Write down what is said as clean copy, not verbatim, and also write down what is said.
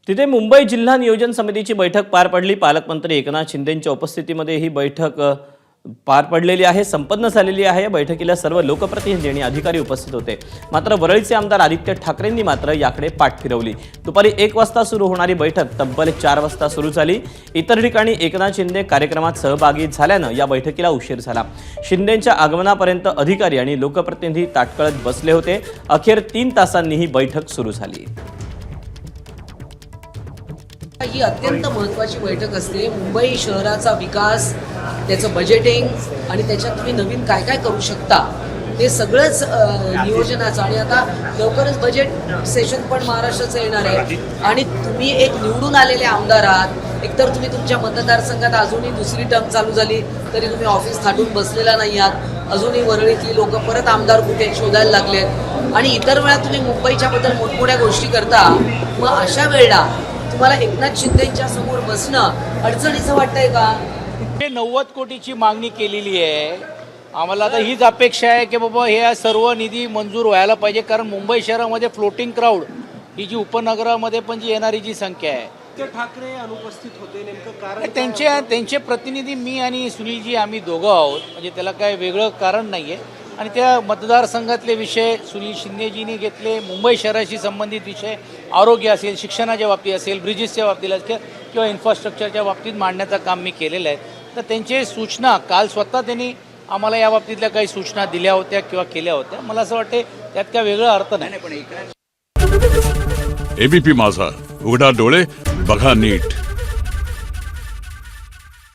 तिथे मुंबई जिल्हा नियोजन समितीची बैठक पार पडली। पालकमंत्री एकनाथ शिंदेंच्या उपस्थितीमध्ये ही बैठक पार पडलेली आहे, संपन्न झालेली आहे। या बैठकीला सर्व लोकप्रतिनिधी आणि अधिकारी उपस्थित होते। मात्र वरळीचे आमदार आदित्य ठाकरेंनी मात्र याकडे पाठ फिरवली। दुपारी 1 वाजता सुरू होणारी बैठक तब्बल 4 वाजता सुरू झाली। इतर ठिकाणी एकनाथ शिंदे कार्यक्रमात सहभागी झाल्यानं या बैठकीला उशीर झाला। शिंदेंच्या आगमनापर्यंत अधिकारी आणि लोकप्रतिनिधी ताटकळत बसले होते। अखेर 3 तासांनी ही बैठक सुरू झाली। ही अत्यंत महत्त्वाची बैठक असते। मुंबई शहराचा विकास, त्याचं बजेटिंग आणि त्याच्यात तुम्ही नवीन काय काय करू शकता ते सगळंच नियोजनाचं। आणि आता लवकरच बजेट सेशन पण महाराष्ट्राचं येणार आहे आणि तुम्ही एक निवडून आलेले आमदार आहात। एकतर तुम्ही तुमच्या मतदारसंघात अजूनही दुसरी टर्म चालू झाली तरी तुम्ही ऑफिस थाटून बसलेला नाही आहात। अजूनही वरळीतली लोक परत आमदार कुठे शोधायला लागलेत आणि इतर वेळा तुम्ही मुंबईच्या बद्दल मोठमोठ्या गोष्टी करता। मग अशा वेळेला तुम्हाला एकनाथ शिंदेंच्या समोर बसणं अडचणीचं वाटतंय का? 90 कोटीची मागणी केलेली आहे। आम्हाला आता हीच अपेक्षा आहे की बाबा हे सर्व निधी मंजूर व्हायला पाहिजे, कारण मुंबई शहरामध्ये फ्लोटिंग क्राऊड ही जी उपनगरामध्ये पण जी येणारी जी संख्या आहे। ठाकरे अनुपस्थित होते, नेमकं कारण त्यांचे प्रतिनिधी मी आणि सुनीलजी आम्ही दोघं आहोत, म्हणजे त्याला काय वेगळं कारण नाही आहे। आणि त्या मतदारसंघातले विषय सुनील शिंदेजींनी घेतले, मुंबई शहराशी संबंधित विषय, आरोग्य असेल, शिक्षणाच्या बाबतीत असेल, ब्रिजेसच्या बाबतीत असेल किंवा इन्फ्रास्ट्रक्चरच्या बाबतीत मांडण्याचं काम मी केलेलं आहे। तर त्यांचे सूचना काल स्वतः त्यांनी आम्हाला या बाबतीतल्या काही सूचना दिल्या होत्या किंवा केल्या होत्या। मला असं वाटते त्यात काय वेगळा अर्थ नाही। एबीपी माझा, उघडा डोळे बघा नीट।